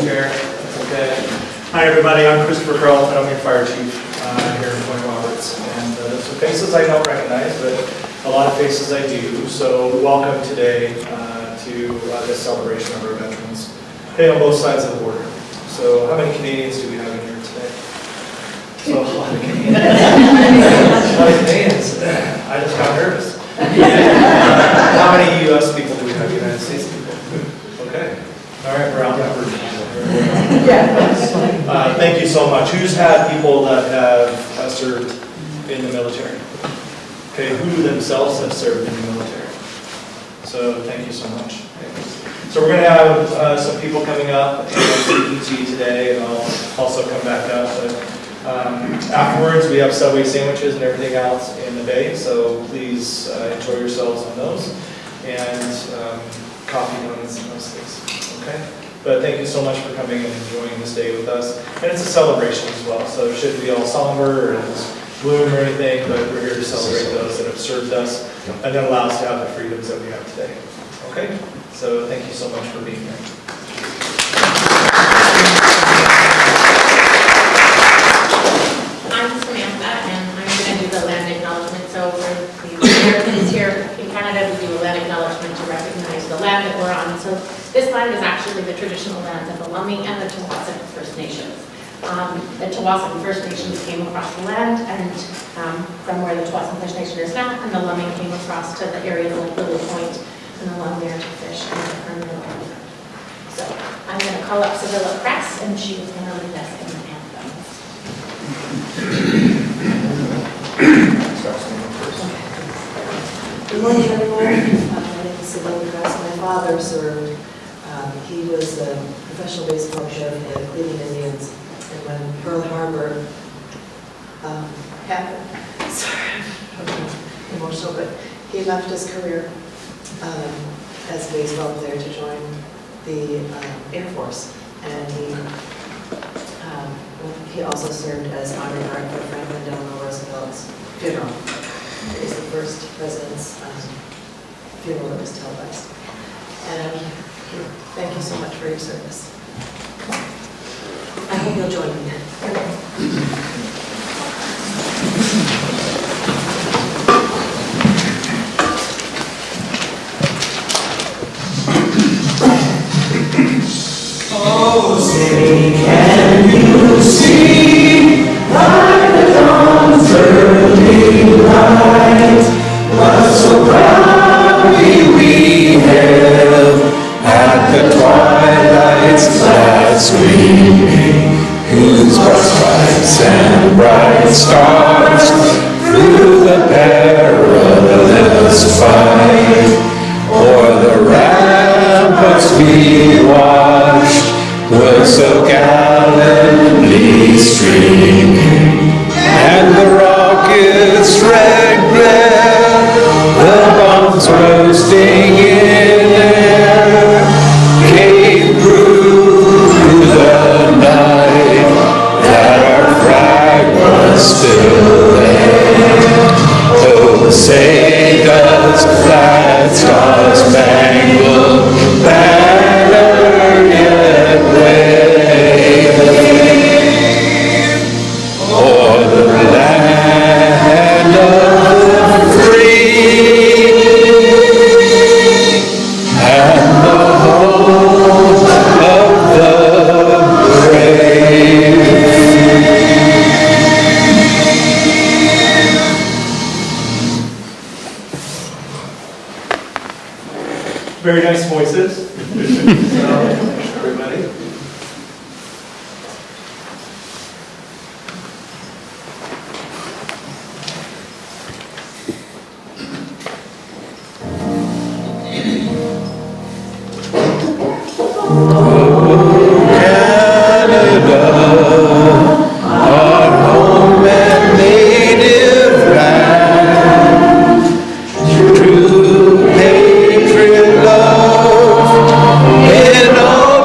chair. Okay. Hi everybody, I'm Christopher Carlton. I'm your fire chief here in Point Roberts. And there's some faces I don't recognize, but a lot of faces I do. So welcome today to this celebration of our veterans. Okay, on both sides of the border. So how many Canadians do we have in here today? So a lot of Canadians. A lot of Canadians. I just got nervous. How many U.S. people do we have? United States people? Okay. All right, we're outnumbered. Thank you so much. Who's had people that have served in the military? Okay, who themselves have served in the military? So thank you so much. So we're going to have some people coming up and speaking to you today, and I'll also come back up. But afterwards, we have Subway sandwiches and everything else in the bay, so please enjoy yourselves on those, and coffee, donuts, and those things. Okay? But thank you so much for coming and enjoying this day with us. And it's a celebration as well, so it shouldn't be all somber or gloom or anything, but we're here to celebrate those that have served us and then allow us to have the freedoms that we have today. Okay? So thank you so much for being here. I'm Samantha, and I'm going to do the land acknowledgement. So for the Americans here in Canada, we do a land acknowledgement to recognize the land that we're on. So this land is actually the traditional lands of the Lummi and the Tawasin First Nations. The Tawasin First Nations came across the land, and from where the Tawasin First Nation is now, and the Lummi came across to the area like Little Point and along there to fish and to earn their livelihood. So I'm going to call up Sevilla Press, and she is going to lead us in the anthem. Good morning, everyone. My name is Sevilla Press. My father served. He was a professional baseball player for the Cleveland Indians. And when Pearl Harbor happened, sorry, I'm emotional, but he left his career as a baseball player to join the Air Force. And he also served as honor guard for Franklin Delano Roosevelt's funeral. It was the first president's funeral that was televised. And thank you so much for your service. I hope you'll join me. Oh, say, can you see by the dawn's early light what so proudly we hailed at the twilight's last gleaming, whose broad stripes and bright stars through the perilous fight o'er the ramparts we watched were so gallantly streaming, and the rockets' red glare, the bombs roasting in air, came through the night that our flag was still there. Oh, say does that star-spangled banner yet wave o'er the land of the free and the home of the brave? Very nice voices. Everybody. Canada, our home and native land, true patriot love in all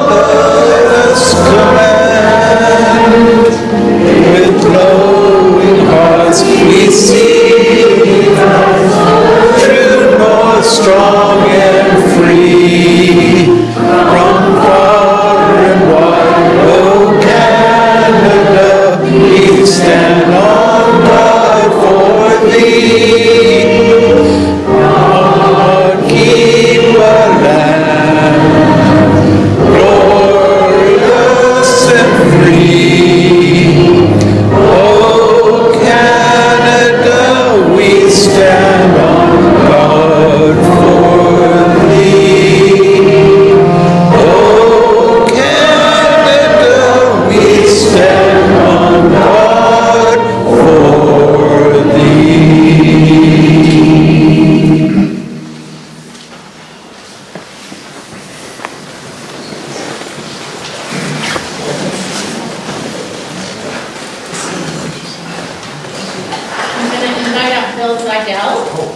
Seidel, who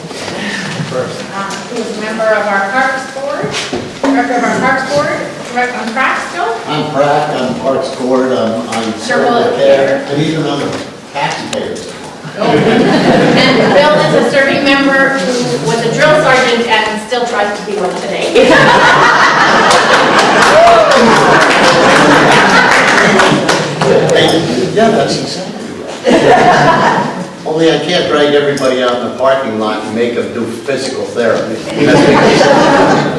is a member of our Parks Board, director of our Parks Board, direct on track still. I'm Pratt, I'm Parks Board, I'm Sure, well, Service Care, and even I'm a taxpayer. And Bill is a serving member who was a drill sergeant and still tries to be one today. Yeah, that's exactly right. Only I can't drag everybody out in the parking lot and make them do physical therapy.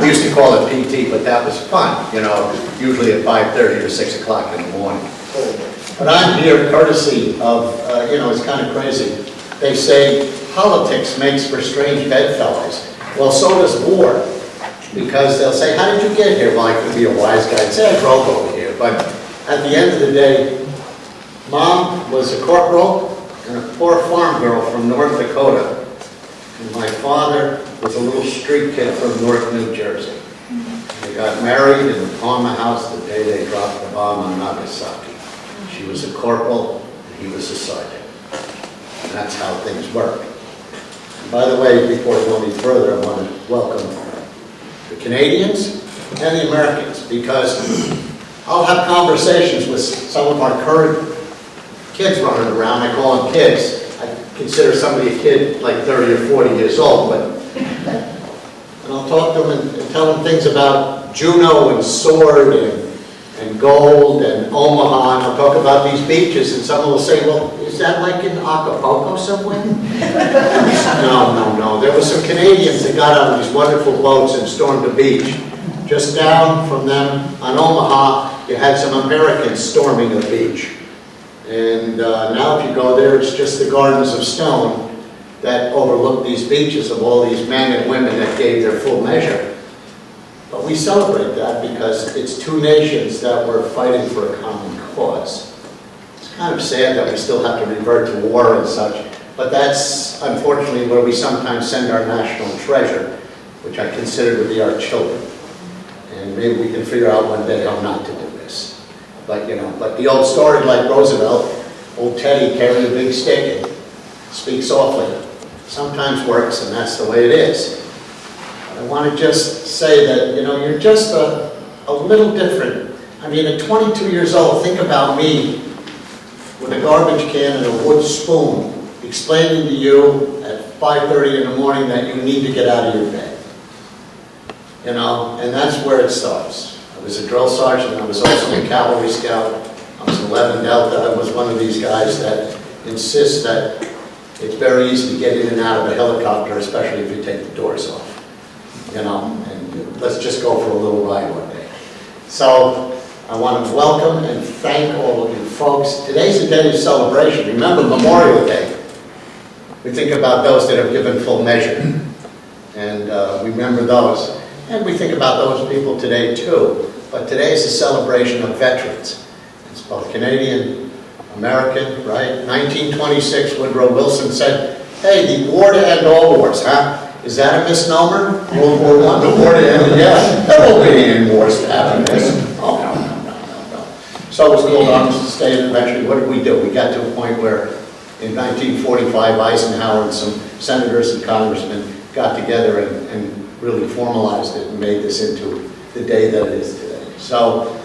We used to call it PT, but that was fun, you know, usually at 5:30 or 6 o'clock in the morning. But I'm here courtesy of, you know, it's kind of crazy. They say politics makes for strange bedfellows. Well, so does war. Because they'll say, how did you get here? Well, I could be a wise guy and say I drove over here. But at the end of the day, Mom was a corporal and a poor farm girl from North Dakota. And my father was a little street kid from North New Jersey. They got married in the Palmer house the day they dropped the bomb on Nagasaki. She was a corporal and he was a sergeant. And that's how things work. And by the way, before I go any further, I want to welcome the Canadians and the Americans, because I'll have conversations with some of our current kids running around. I call them kids. I consider somebody a kid like 30 or 40 years old, but and I'll talk to them and tell them things about Juno and Sword and Gold and Omaha, and I'll talk about these beaches, and someone will say, well, is that like in Acapulco somewhere? No. There were some Canadians that got on these wonderful boats and stormed the beach. Just down from them on Omaha, you had some Americans storming the beach. And now if you go there, it's just the gardens of stone that overlook these beaches of all these men and women that gave their full measure. But we celebrate that because it's two nations that were fighting for a common cause. It's kind of sad that we still have to revert to war and such, but that's unfortunately where we sometimes send our national treasure, which I consider to be our children. And maybe we can figure out one day how not to do this. But you know, but the old story like Roosevelt, old Teddy carrying a big stick and speak softly, sometimes works, and that's the way it is. I want to just say that, you know, you're just a little different. I mean, at 22 years old, think about me with a garbage can and a wood spoon explaining to you at 5:30 in the morning that you need to get out of your bed. You know, and that's where it starts. I was a drill sergeant. I was also a cavalry scout. I was 11 Delta. I was one of these guys that insists that it's very easy to get in and out of a helicopter, especially if you take the doors off. You know, and let's just go for a little ride one day. So I want to welcome and thank all of you folks. Today's a day of celebration. Remember Memorial Day. We think about those that have given full measure, and we remember those. And we think about those people today too. But today is a celebration of veterans. It's both Canadian, American, right? 1926, Woodrow Wilson said, hey, the war to end all wars, huh? Is that a misnomer? World War I, the war to end, yeah. There won't be any wars to happen this. Oh, no. So it was called arms to stay, and eventually what did we do? We got to a point where in 1945, Eisenhower and some senators and congressmen got together and really formalized it and made this into the day that it is today. So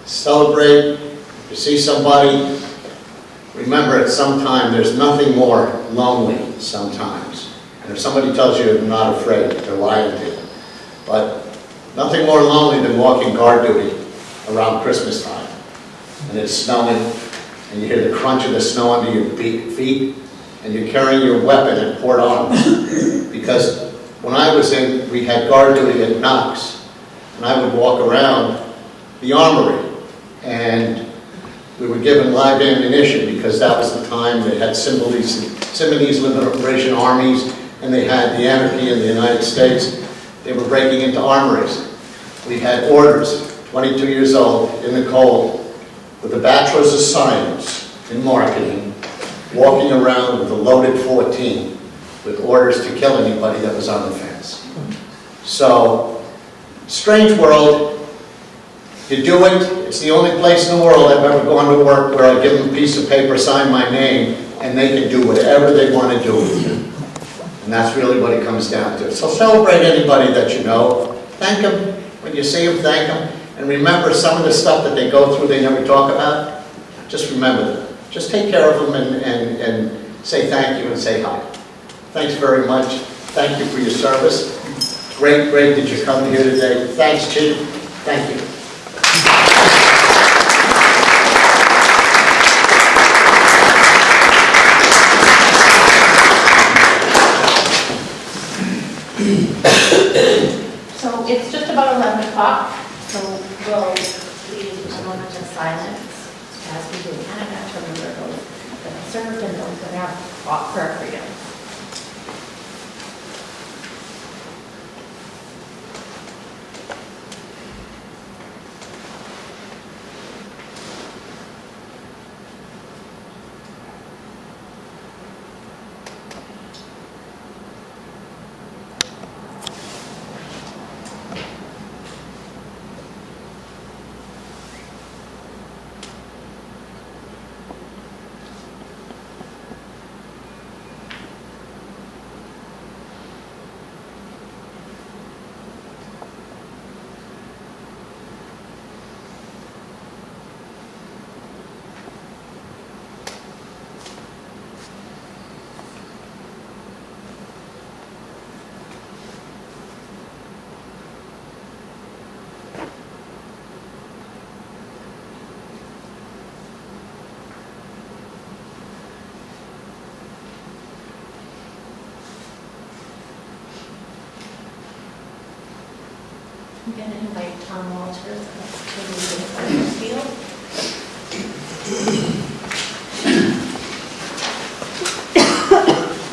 celebrate. If you see somebody, remember at some time there's nothing more lonely sometimes. And if somebody tells you you're not afraid, they're lying to you. But nothing more lonely than walking guard duty around Christmas time. And it's snowing, and you hear the crunch of the snow under your feet, and you're carrying your weapon at port arms. Because when I was in, we had guard duty at Knox, and I would walk around the armory, and we were given live ammunition because that was the time they had Symbionese Liberation Armies, and they had the anarchy in the United States. They were breaking into armories. We had orders, 22 years old, in the cold, with a bachelor's of science in marketing, walking around with a loaded 14, with orders to kill anybody that was on the fence. So, strange world. You do it. It's the only place in the world I've ever gone to work where I give them a piece of paper, sign my name, and they can do whatever they want to do with you. And that's really what it comes down to. So celebrate anybody that you know. Thank them. When you see them, thank them. And remember some of the stuff that they go through they never talk about. Just remember them. Just take care of them and say thank you and say hi. Thanks very much. Thank you for your service. Great that you come here today. Thanks, Chief. Thank you. So it's just about 11 o'clock, so we'll leave a moment of silence as we do in Canada to remember those that have served and those that have fought for our freedom. I'm going to invite Tom Walters to lead in the field.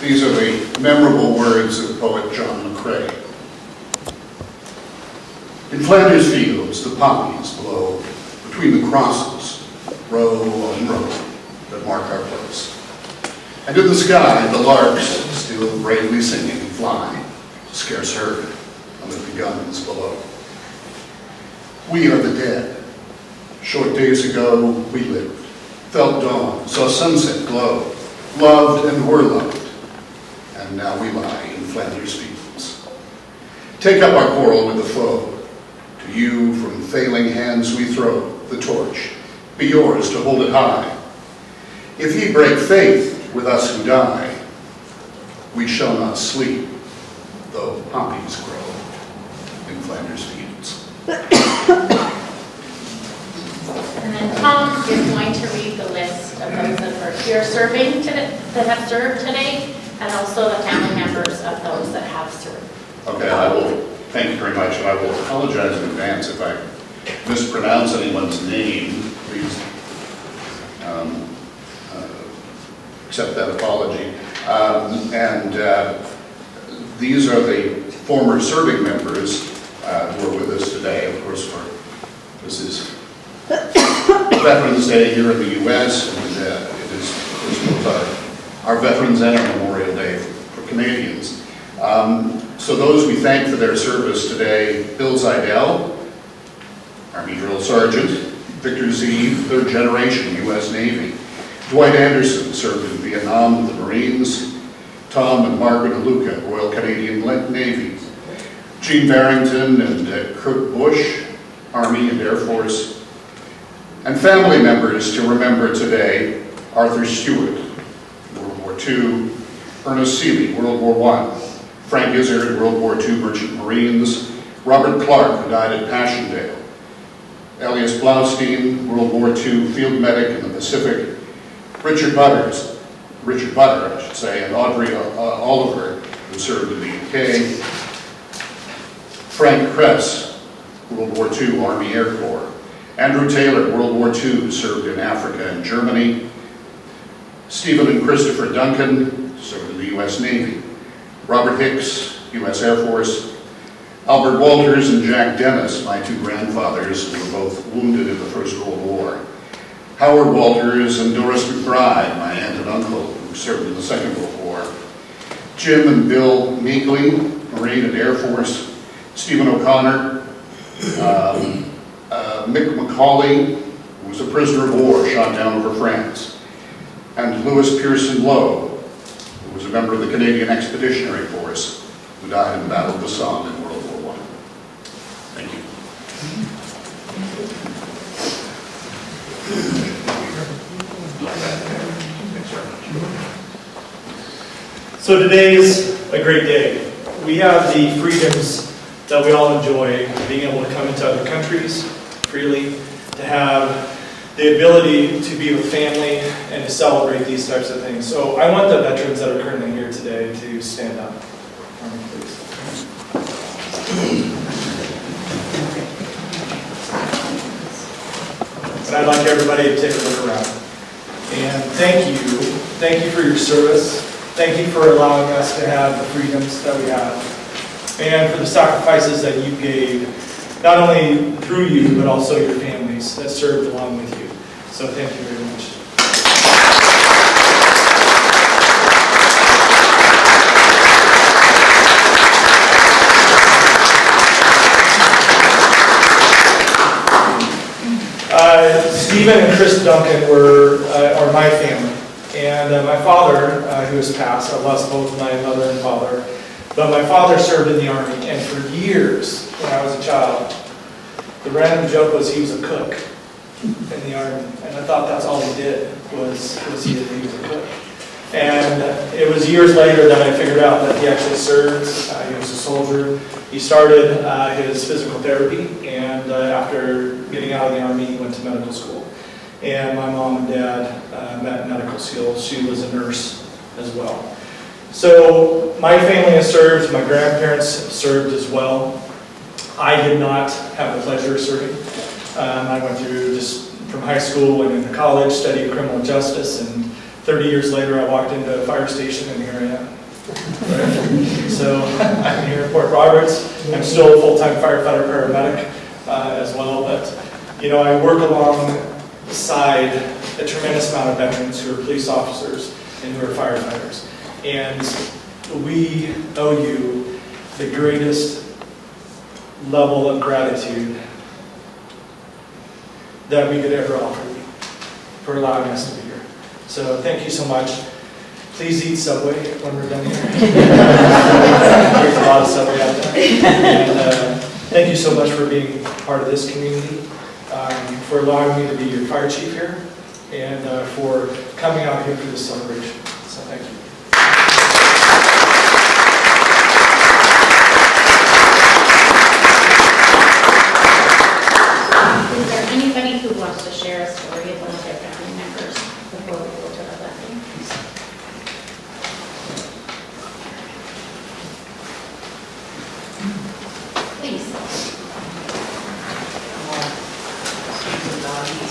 These are the memorable words of poet John McCrae. In Flanders fields, the poppies blow between the crosses, row on row, that mark our place. And in the sky, the larks, still bravely singing, fly, scarce heard amid the guns below. We are the dead. Short days ago, we lived, felt dawn, saw sunset glow, loved and were loved, and now we lie in Flanders fields. Take up our quarrel with the foe. To you from failing hands we throw the torch. Be yours to hold it high. If ye break faith with us who die, we shall not sleep, though poppies grow in Flanders fields. And then Tom is going to read the list of those that are here serving today, that have served today, and also the family members of those that have served. Okay, I will, thank you very much, and I will apologize in advance if I mispronounce anyone's name. Please accept that apology. These are the former serving members who are with us today, of course, this is Veterans Day here in the U.S., and it is both our Veterans and our Memorial Day for Canadians. So those we thank for their service today: Bill Zidell, Army Drill Sergeant; Victor Zeev, third generation U.S. Navy; Dwight Anderson, served in Vietnam with the Marines; Tom and Margaret Aluka, Royal Canadian Navy; Gene Barrington and Kurt Bush, Army and Air Force; and family members to remember today: Arthur Stewart, World War II; Ernest Seeley, World War I; Frank Izzard, World War II Merchant Marines; Robert Clark, who died at Passchendaele; Elias Blaustein, World War II field medic in the Pacific; Richard Butter, I should say, and Audrey Oliver, who served in the UK; Frank Kress, World War II Army Air Corps; Andrew Taylor, World War II, served in Africa and Germany; Stephen and Christopher Duncan, served in the U.S. Navy; Robert Hicks, U.S. Air Force; Albert Walters and Jack Dennis, my two grandfathers, who were both wounded in the First World War; Howard Walters and Doris McBride, my aunt and uncle, who served in the Second World War; Jim and Bill Meekley, Marine and Air Force; Stephen O'Connor; Mick McCauley, who was a prisoner of war shot down over France; and Louis Pearson Lowe, who was a member of the Canadian Expeditionary Force, who died in the Battle of the Somme in World War I. Thank you. So today's a great day. We have the freedoms that we all enjoy, being able to come into other countries freely, to have the ability to be with family and to celebrate these types of things. So I want the veterans that are currently here today to stand up for me, please. And I'd like everybody to take a look around. And thank you for your service. Thank you for allowing us to have the freedoms that we have, and for the sacrifices that you gave, not only through you, but also your families that served along with you. So thank you very much. Stephen and Chris Duncan are my family. And my father, who has passed, I lost both my mother and father, but my father served in the Army, and for years, when I was a child, the random joke was he was a cook in the Army, and I thought that's all he did, was he was a cook. And it was years later that I figured out that he actually served, he was a soldier. He started his physical therapy, and after getting out of the Army, he went to medical school. And my mom and dad met in medical school. She was a nurse as well. So my family has served, my grandparents served as well. I did not have the pleasure of serving. I went through just from high school, went into college, studied criminal justice, and 30 years later I walked into a fire station and here I am. So I'm here in Port Roberts. I'm still a full-time firefighter paramedic as well, but you know, I work alongside a tremendous amount of veterans who are police officers and who are firefighters. And we owe you the greatest level of gratitude that we could ever offer you for allowing us to be here. So thank you so much. Please eat Subway when we're done here. There's a lot of Subway out there. And thank you so much for being part of this community, for allowing me to be your fire chief here, and for coming out here for this celebration. So thank you. Is there anybody who wants to share a story of one of their family members before we go to the blessing? Please.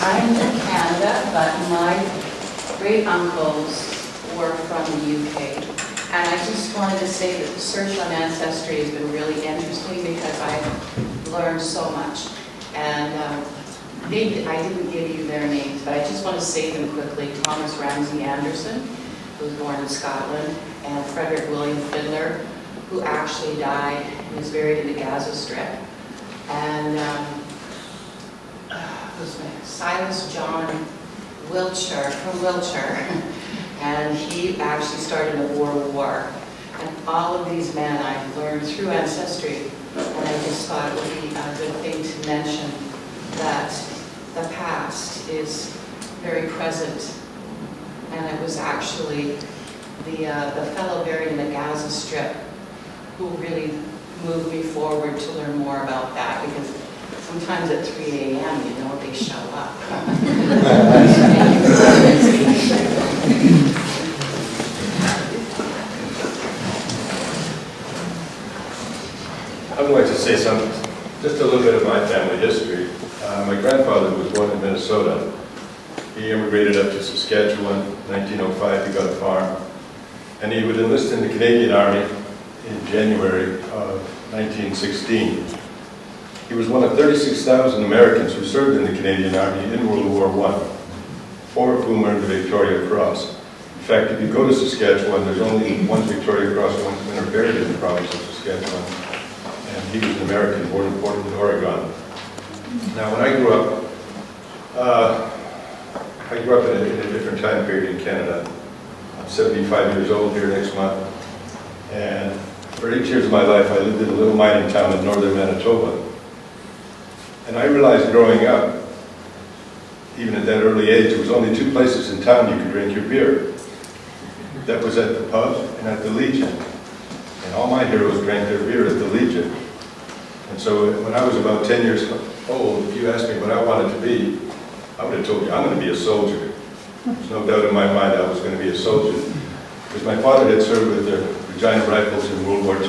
I'm from Canada, but my great uncles were from the UK. And I just wanted to say that the search on Ancestry has been really interesting because I've learned so much. And I didn't give you their names, but I just want to say them quickly. Thomas Ramsey Anderson, who was born in Scotland, and Frederick William Fiddler, who actually died and was buried in the Gaza Strip. And Silas John Wiltshire, from Wiltshire, and he actually started the Boer War. And all of these men I've learned through Ancestry, and I just thought it would be a good thing to mention that the past is very present, and it was actually the fellow buried in the Gaza Strip who really moved me forward to learn more about that, because sometimes at 3 a.m., you know, they show up. I would like to say something, just a little bit of my family history. My grandfather was born in Minnesota. He immigrated up to Saskatchewan in 1905. He got a farm. And he would enlist in the Canadian Army in January of 1916. He was one of 36,000 Americans who served in the Canadian Army in World War I, 4 of whom earned the Victoria Cross. In fact, if you go to Saskatchewan, there's only one Victoria Cross, one winner buried in the province of Saskatchewan. And he was an American born in Portland, Oregon. Now, when I grew up in a different time period in Canada. I'm 75 years old here next month. And for 8 years of my life, I lived in a little mining town in northern Manitoba. And I realized growing up, even at that early age, there was only 2 places in town you could drink your beer. That was at the pub and at the Legion. And all my heroes drank their beer at the Legion. And so when I was about 10 years old, if you asked me what I wanted to be, I would have told you, I'm going to be a soldier. There's no doubt in my mind I was going to be a soldier. Because my father had served with the Regina Rifles in World War II.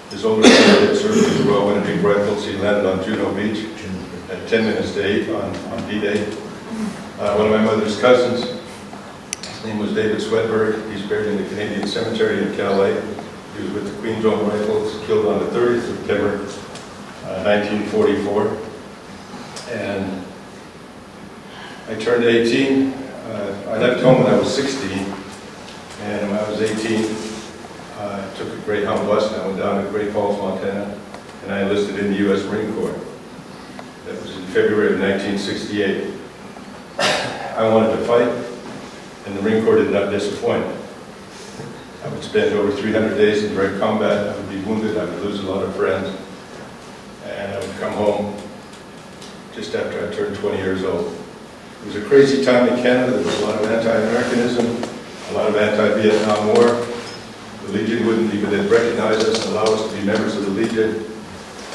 His older brother had served with the Royal Winnipeg Rifles. He landed on Juno Beach at 10 minutes to 8 on D-Day. One of my mother's cousins, his name was David Swedberg. He's buried in the Canadian Cemetery in Calais. He was with the Queen's Own Rifles, killed on the 30th of September, 1944. And I turned 18. I left home when I was 16. And when I was 18, I took a Greyhound bus and I went down to Great Falls, Montana. And I enlisted in the U.S. Marine Corps. That was in February of 1968. I wanted to fight, and the Marine Corps did not disappoint. I would spend over 300 days in direct combat. I would be wounded. I would lose a lot of friends. And I would come home just after I turned 20 years old. It was a crazy time in Canada. There was a lot of anti-Americanism, a lot of anti-Vietnam War. The Legion wouldn't even recognize us and allow us to be members of the Legion.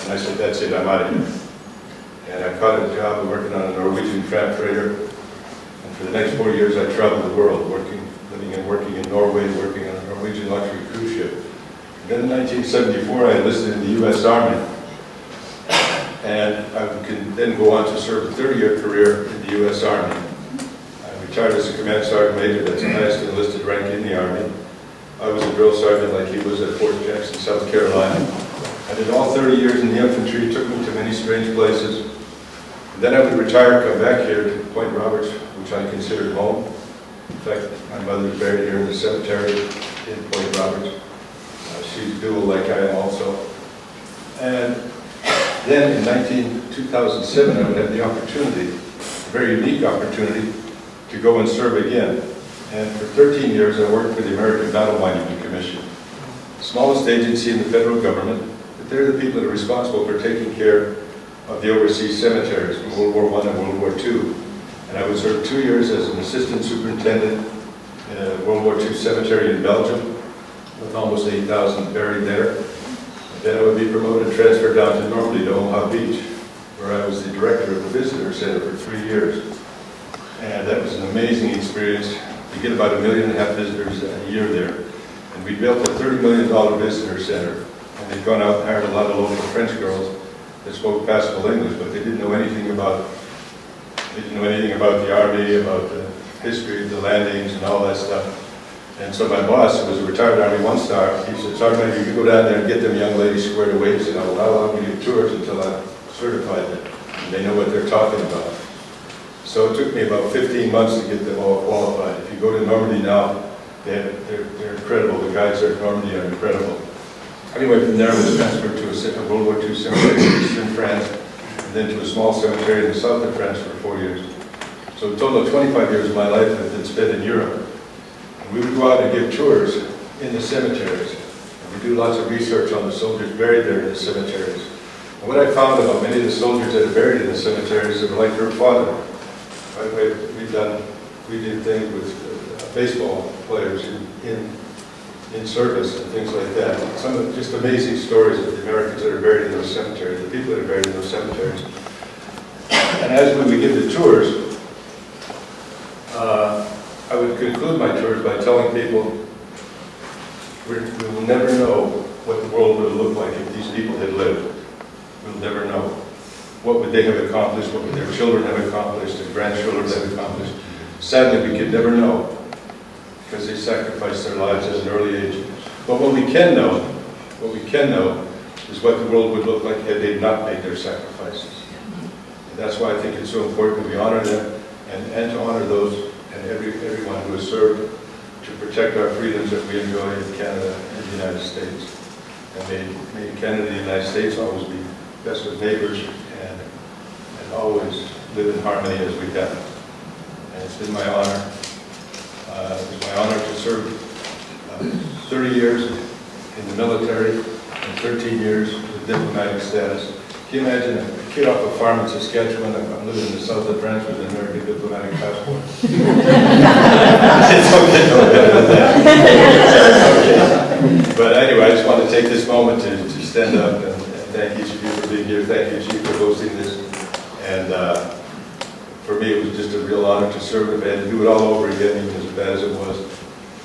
And I said, that's it, I'm out of here. And I caught a job working on a Norwegian tramp freighter. And for the next 4 years, I traveled the world, living and working in Norway, working on a Norwegian luxury cruise ship. And then in 1974, I enlisted in the U.S. Army. And I could then go on to serve a 30-year career in the U.S. Army. I retired as a command sergeant major, that's the highest enlisted rank in the Army. I was a drill sergeant like he was at Fort Jackson, South Carolina. I did all 30 years in the infantry. It took me to many strange places. And then I would retire, come back here to Point Roberts, which I considered home. In fact, my mother's buried here in the cemetery in Point Roberts. She's dual like I am also. And then in 2007, I would have the opportunity, a very unique opportunity, to go and serve again. And for 13 years, I worked for the American Battle Monument Commission, the smallest agency in the federal government, but they're the people that are responsible for taking care of the overseas cemeteries from World War I and World War II. And I would serve 2 years as an assistant superintendent in a World War II cemetery in Belgium, with almost 8,000 buried there. And then I would be promoted and transferred down to Normandy, to Omaha Beach, where I was the director of the visitor center for 3 years. And that was an amazing experience. We get about 1.5 million visitors a year there. And we built a $30 million visitor center. And they'd gone out and hired a lot of local French girls that spoke passable English, but they didn't know anything about the Army, about the history of the landings and all that stuff. And so my boss, who was a retired Army one-star, he said, Sergeant, you can go down there and get them young ladies squared away. He said, I'll allow you to give tours until I'm certified them. And they know what they're talking about. So it took me about 15 months to get them all qualified. If you go to Normandy now, they're incredible. The guides there at Normandy are incredible. Anyway, from there I was transferred to a World War II cemetery in eastern France, and then to a small cemetery in the south of France for 4 years. So a total of 25 years of my life have been spent in Europe. And we would go out and give tours in the cemeteries. And we do lots of research on the soldiers buried there in the cemeteries. And what I found about many of the soldiers that are buried in the cemeteries, they were like their father. By the way, we did things with baseball players in service and things like that. Some of just amazing stories of the Americans that are buried in those cemeteries, the people that are buried in those cemeteries. And as we would give the tours, I would conclude my tours by telling people, we will never know what the world would look like if these people had lived. We'll never know. What would they have accomplished? What would their children have accomplished? Their grandchildren have accomplished? Sadly, we could never know, because they sacrificed their lives at an early age. But what we can know is what the world would look like had they not made their sacrifices. And that's why I think it's so important that we honor them and to honor those and everyone who has served to protect our freedoms that we enjoy in Canada and the United States. And may Canada and the United States always be best with neighbors and always live in harmony as we can. And it's been my honor It was my honor to serve 30 years in the military and 13 years with diplomatic status. Can you imagine a kid off a farm in Saskatchewan, I'm living in the south of France with an American diplomatic passport? It's okay, no better than that. Okay. But anyway, I just want to take this moment to stand up and thank each of you for being here. Thank you, Chief, for hosting this. And for me, it was just a real honor to serve with and do it all over again, even as bad as it was.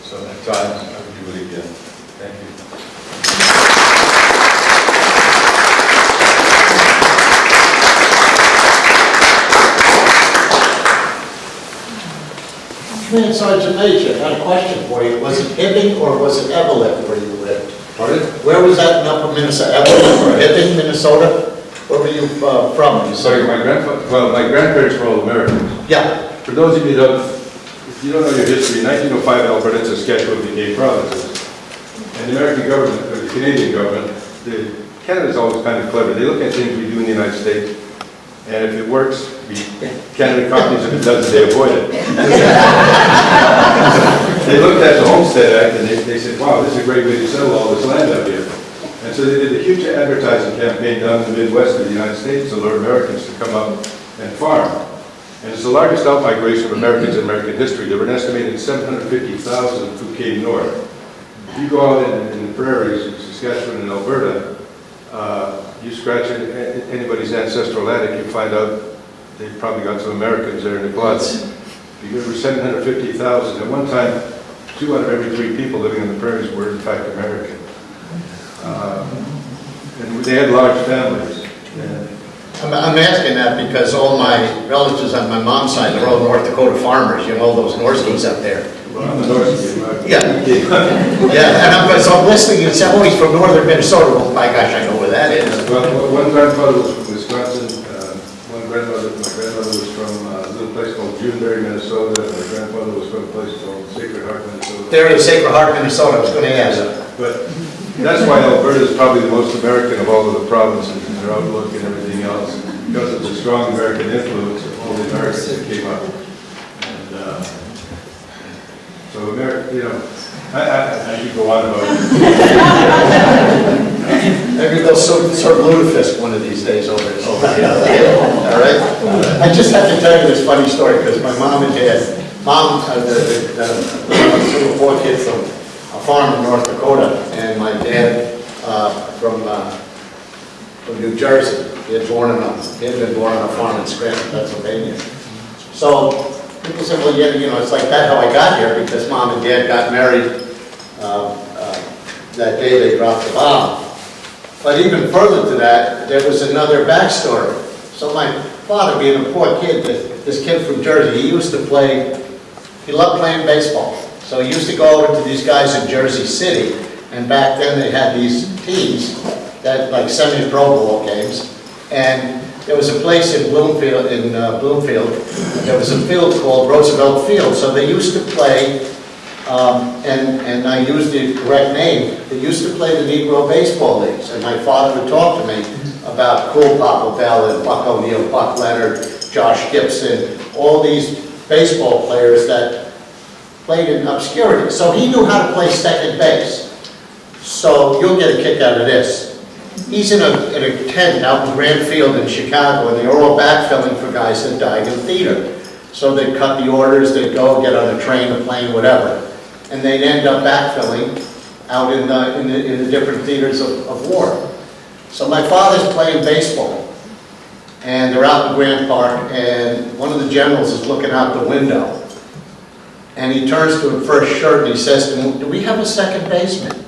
So at times, I would do it again. Thank you. Man, Sergeant Major, I had a question for you. Was it Hibbing or was it Evelyn where you lived? Pardon? Where was that in Upper Minnesota? Evelyn or Hibbing, Minnesota? Where were you from? You Sorry, said- my grandparents were all Americans. Yeah, For those of you that, if you don't know your history, in 1905, Alberta and Saskatchewan became provinces. And the American government, or the Canadian government, Canada's always kind of clever. They look at things we do in the United States, and if it works, Canada copies. If it doesn't, they avoid it. They looked at the Homestead Act, and they said, wow, this is a great way to settle all this land up here. And so they did a huge advertising campaign down in the Midwest of the United States to lure Americans to come up and farm. And it's the largest out-migration of Americans in American history. There were an estimated 750,000 who came north. If you go out in the prairies in Saskatchewan and Alberta, you scratch anybody's ancestral attic, you find out they probably got some Americans there in the closet. There were 750,000. At one time, 2 out of every 3 people living in the prairies were in fact American. And they had large families. And I'm asking that because all my relatives on my mom's side, they're all North Dakota farmers, you know, those Norskies up there. well, I'm a North. Yeah. Yeah, and so I'm listening, it's always from northern Minnesota. Well, my gosh, I know where that is. Well, one grandfather was from Wisconsin. My grandmother was from a little place called Juneberry, Minnesota. And my grandfather was from a place called Sacred Heart, Minnesota. They're in Sacred Heart, Minnesota, I was going to ask. But that's why Alberta is probably the most American of all of the provinces in their outlook and everything else, because of the strong American influence of all the Americans that came up. And so America, you know, I could go on about it. Maybe they'll serve lutefisk one of these days over the hill. All right? I just have to tell you this funny story, because my mom and dad, the 4 kids from a farm in North Dakota, and my dad from New Jersey. He had been born on a farm in Scranton, Pennsylvania. So people said, well, yeah, you know, it's like that how I got here, because mom and dad got married that day they dropped the bomb. But even further to that, there was another backstory. So my father, being a poor kid, this kid from Jersey, he used to play, he loved playing baseball. So he used to go over to these guys in Jersey City, and back then they had these teams that like semi-pro ball games. And there was a place in Bloomfield, there was a field called Roosevelt Field. So they used to play, and I used the correct name, they used to play the Negro baseball leagues. And my father would talk to me about Cool Papa Bell and Buck O'Neill, Buck Leonard, Josh Gibson, all these baseball players that played in obscurity. So he knew how to play second base. So you'll get a kick out of this. He's in a tent out in Grand Field in Chicago, and they were all backfilling for guys that died in theater. So they'd cut the orders, they'd go get on a train, a plane, whatever. And they'd end up backfilling out in the different theaters of war. So my father's playing baseball, and they're out in Grand Park, and one of the generals is looking out the window. And he turns to the first shirt and he says to him, do we have a second baseman?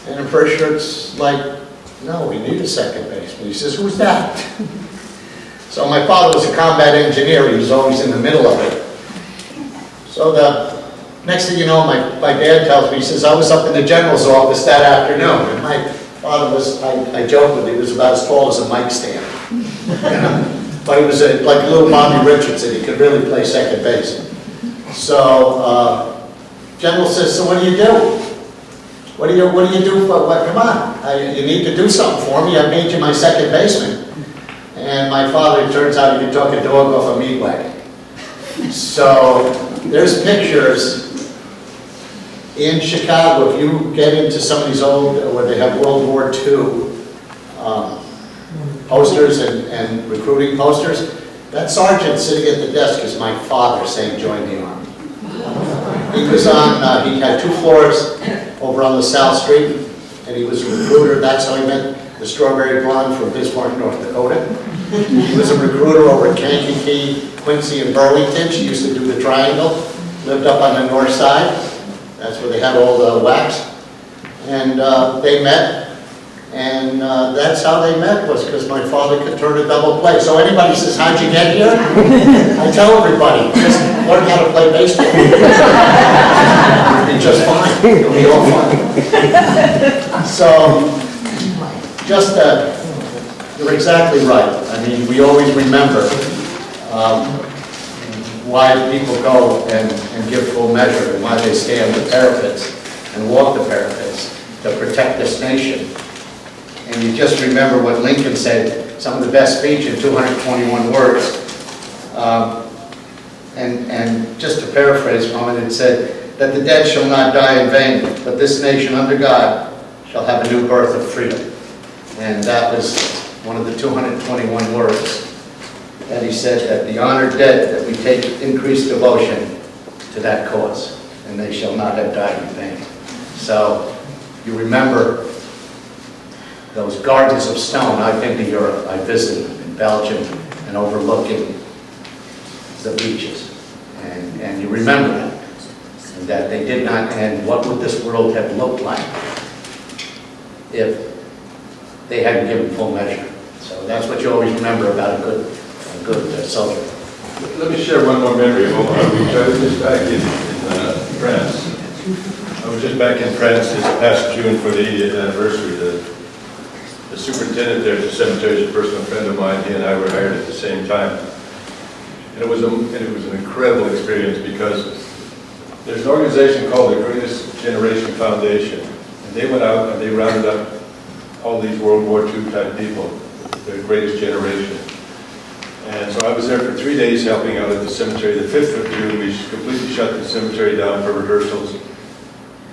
And the first shirt's like, no, we need a second baseman. He says, who's that? So my father was a combat engineer. He was always in the middle of it. So the next thing you know, my dad tells me, he says, I was up in the general's office that afternoon. And my father was, I joked with him, he was about as tall as a mic stand. You know? But he was like little Bobby Richardson. He could really play second base. So General says, so what do you do? What do you do for what? Come on, you need to do something for me. I made you my second baseman. And my father, it turns out he could talk a dog off a meat wagon. So there's pictures in Chicago. If you get into some of these old, where they have World War II posters and recruiting posters, that sergeant sitting at the desk is my father saying, join the Army. He was on, he had 2 floors over on the South Street, and he was a recruiter. That's how he met the Strawberry Blonde from Bismarck, North Dakota. He was a recruiter over at Kankakee, Quincy, and Burlington. She used to do the triangle, lived up on the north side. That's where they had all the wax. And they met, and that's how they met, was because my father could turn a double play. So anybody says, how'd you get here? I tell everybody, just learn how to play baseball. It'll be just fine. It'll be all fine. So, just you're exactly right. I mean, we always remember why people go and give full measure, and why they stand the parapets and walk the parapets to protect this nation. And you just remember what Lincoln said, some of the best speech in 221 words. And just to paraphrase from it, it said that the dead shall not die in vain, but this nation under God shall have a new birth of freedom. And that was one of the 221 words that he said, that the honored dead, that we take increased devotion to that cause, and they shall not have died in vain. So you remember those gardens of stone. I've been to Europe. I visited in Belgium and overlooking the beaches. And you remember that. And that they did not end. What would this world have looked like if they hadn't given full measure? So that's what you always remember about a good soldier. Let me share one more memory of Omaha Beach. I was just back in France. I was just back in France this past June for the 80th anniversary. The superintendent there at the cemetery is a personal friend of mine. He and I were hired at the same time. And it was an incredible experience, because there's an organization called the Greatest Generation Foundation. And they went out and they rounded up all these World War II type people, the greatest generation. And so I was there for 3 days helping out at the cemetery. The 5th of June, we completely shut the cemetery down for rehearsals.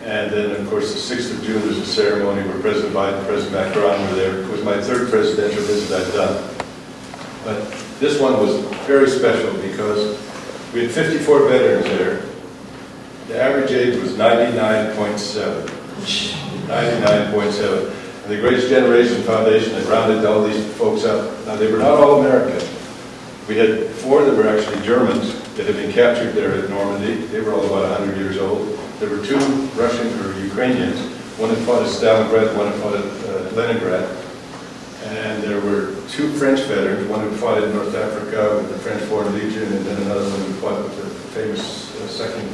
And then, of course, the 6th of June was a ceremony where President Biden and President Macron were there. It was my 3rd presidential visit I've done. But this one was very special because we had 54 veterans there. The average age was 99.7. 99.7. And the Greatest Generation Foundation had rounded all these folks up. Now, they were not all American. We had 4 that were actually Germans that had been captured there at Normandy. They were all about 100 years old. There were 2 Russian or Ukrainians. One had fought at Stalingrad, one had fought at Leningrad. And there were 2 French veterans. One who fought in North Africa with the French Foreign Legion, and then another one who fought with the famous 2nd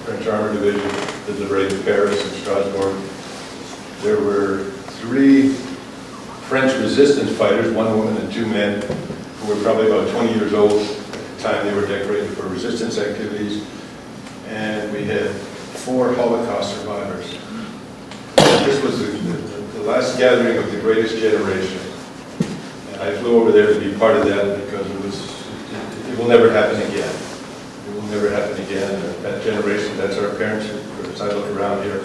French Armor Division that liberated Paris and Strasbourg. There were 3 French resistance fighters, 1 woman and 2 men, who were probably about 20 years old at the time. They were decorated for resistance activities. And we had 4 Holocaust survivors. This was the last gathering of the Greatest Generation. And I flew over there to be part of that because it will never happen again. It will never happen again. That generation, that's our parents, as I look around here,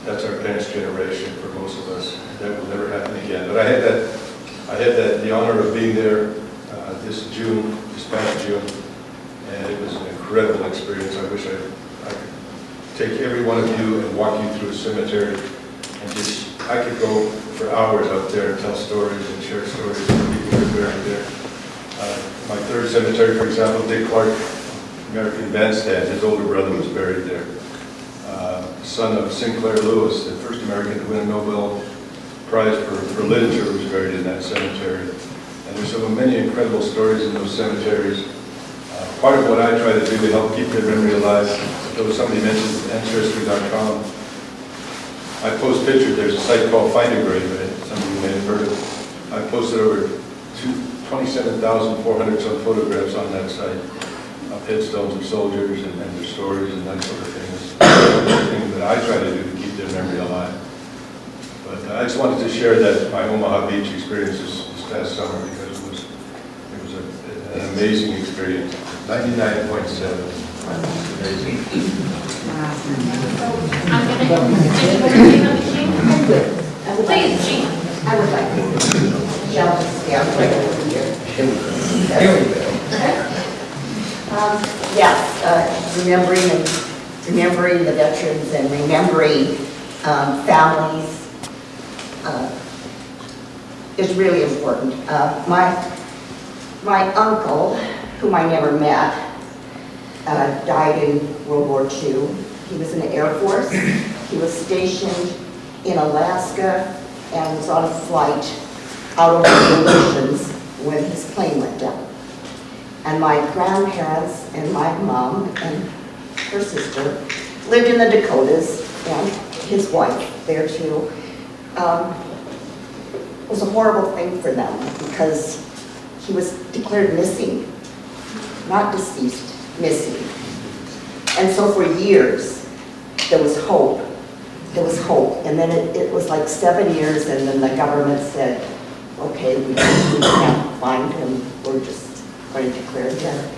that's our parents' generation for most of us. That will never happen again. But I had the honor of being there this past June, and it was an incredible experience. I wish I could take every one of you and walk you through a cemetery, and I could go for hours out there and tell stories and share stories of the people who are buried there. My 3rd cemetery, for example, Dick Clark, American bandstand, his older brother was buried there. Son of Sinclair Lewis, the first American to win a Nobel Prize for literature, was buried in that cemetery. And there's so many incredible stories in those cemeteries. Part of what I try to do to help keep their memory alive, though somebody mentioned ancestry.com, I post pictures. There's a site called Find a Grave, some of you may have heard of it. I posted over 27,400 some photographs on that site of headstones of soldiers and their stories and that sort of thing. It's things that I try to do to keep their memory alive. But I just wanted to share that my Omaha Beach experience this past summer, because it was an amazing experience. 99.7. Amazing. I'm gonna, did you want to say another thing? Please, Jean. I would like to jump down right over here. Here we go. Yes, remembering the veterans and remembering families is really important. My uncle, whom I never met, died in World War II. He was in the Air Force. He was stationed in Alaska and was on a flight out over the oceans when his plane went down. And my grandparents and my mom and her sister lived in the Dakotas, and his wife there too. It was a horrible thing for them because he was declared missing, not deceased, missing. And so for years, there was hope. There was hope. And then it was like 7 years, and then the government said, okay, we can't find him. We're just going to declare dead.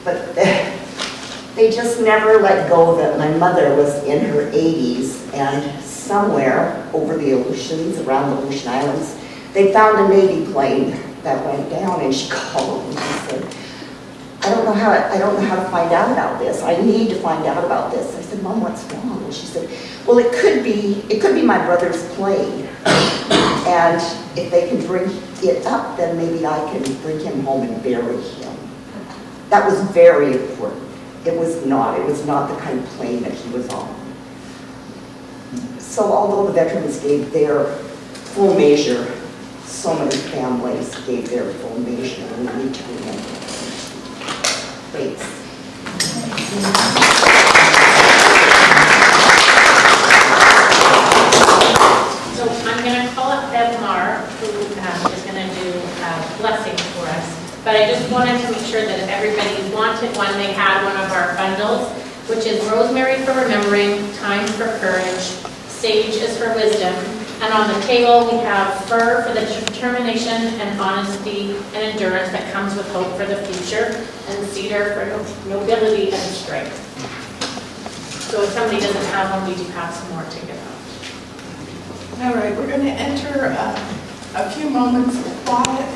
But they just never let go of it. My mother was in her 80s, and somewhere over the oceans, around the ocean islands, they found a Navy plane that went down, and she called me and said, I don't know how to find out about this. I need to find out about this. I said, Mom, what's wrong? And she said, well, it could be my brother's plane. And if they can bring it up, then maybe I can bring him home and bury him. That was very important. It was not the kind of plane that he was on. So although the veterans gave their full measure, so many families gave their full measure, and we need to remember. Thanks. So I'm going to call up Deb Marr, who is going to do blessings for us. But I just wanted to make sure that if everybody wanted one, they had one of our bundles, which is rosemary for remembering, thyme for courage, sage is for wisdom, and on the table we have fir for the determination and honesty and endurance that comes with hope for the future, and cedar for nobility and strength. So if somebody doesn't have one, we do have some more to give out. All right, we're going to enter a few moments of quiet.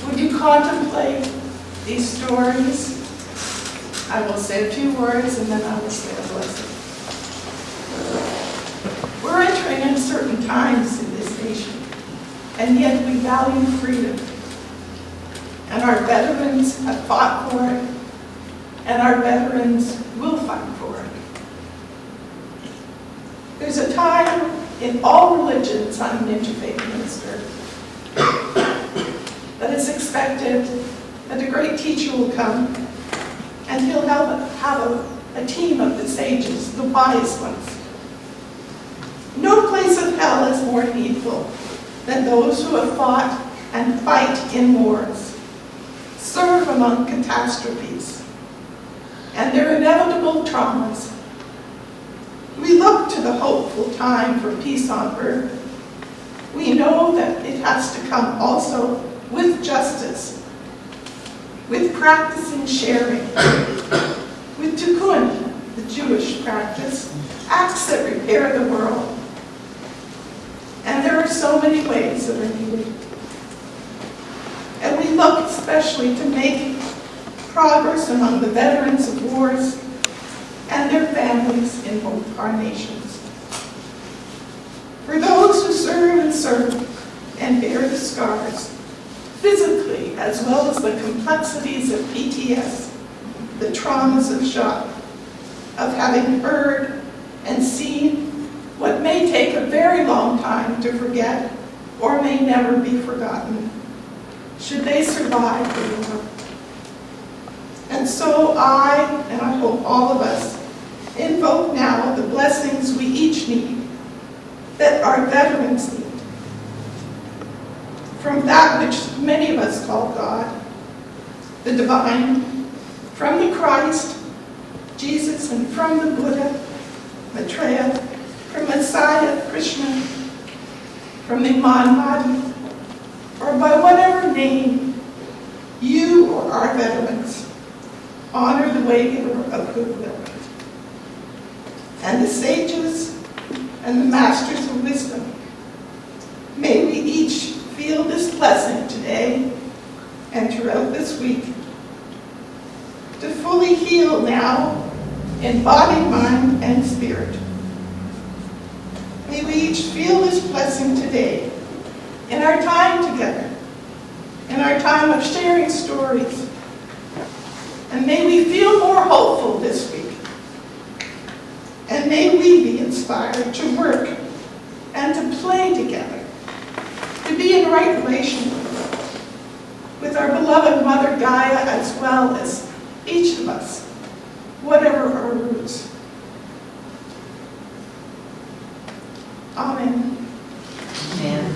Would you contemplate these stories? I will say a few words and then I will say a blessing. We're entering uncertain times in this nation, and yet we value freedom. And our veterans have fought for it, and our veterans will fight for it. There's a time in all religions, I'm an interfaith minister, that it's expected that a great teacher will come and he'll have a team of the sages, the wise ones. No place of hell is more needful than those who have fought and fight in wars, serve among catastrophes, and their inevitable traumas. We look to the hopeful time for peace on earth. We know that it has to come also with justice, with practicing sharing, with tikkun, the Jewish practice, acts that repair the world. And there are so many ways that are needed. And we look especially to make progress among the veterans of wars and their families in both our nations. For those who serve and bear the scars, physically as well as the complexities of PTS, the traumas of shock, of having heard and seen what may take a very long time to forget or may never be forgotten, should they survive the war. And so and I hope all of us, invoke now the blessings we each need, that our veterans need, from that which many of us call God, the divine, from the Christ, Jesus, and from the Buddha, Maitreya, from Messiah, Krishna, from the Manmadi, or by whatever name you or our veterans honor the way of goodwill. And the sages and the masters of wisdom, may we each feel this blessing today and throughout this week to fully heal now in body, mind, and spirit. May we each feel this blessing today in our time together, in our time of sharing stories. And may we feel more hopeful this week. And may we be inspired to work and to play together, to be in right relation with our beloved Mother Gaia, as well as each of us, whatever our roots. Amen. Amen.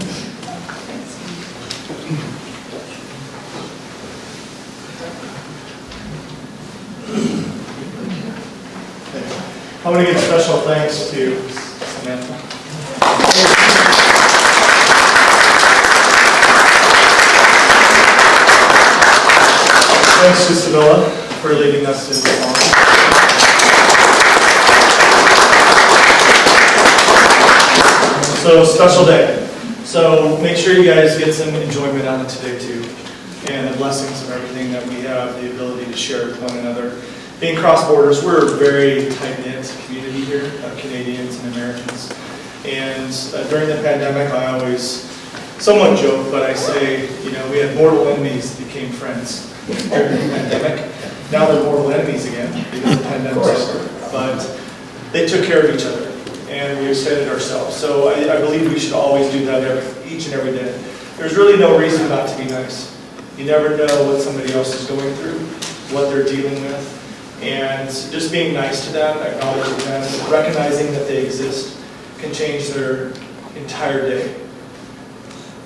I want to give special thanks to Samantha. Thanks to Sabella for leading us in this song. So, special day. So, make sure you guys get some enjoyment out of today too. And the blessings of everything that we have, the ability to share with one another. Being cross borders, we're a very tight-knit community here of Canadians and Americans. And during the pandemic, I always somewhat joke, but I say, you know, we had mortal enemies became friends during the pandemic. Now they're mortal enemies again because the pandemic's over. But they took care of each other, and we extended ourselves. So I believe we should always do that each and every day. There's really no reason not to be nice. You never know what somebody else is going through, what they're dealing with. And just being nice to them, acknowledging them, recognizing that they exist can change their entire day.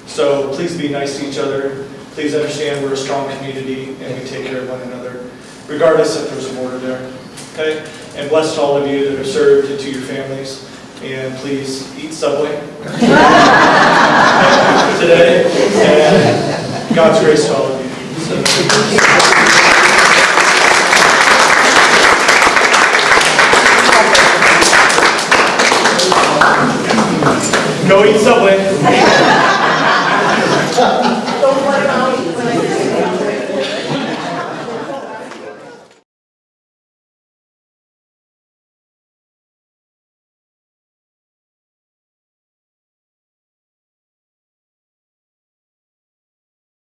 So please be nice to each other. Please understand we're a strong community and we take care of one another, regardless if there's a border there. Okay? And bless to all of you that are served and to your families. And please eat Subway today. And God's grace to all of you. So,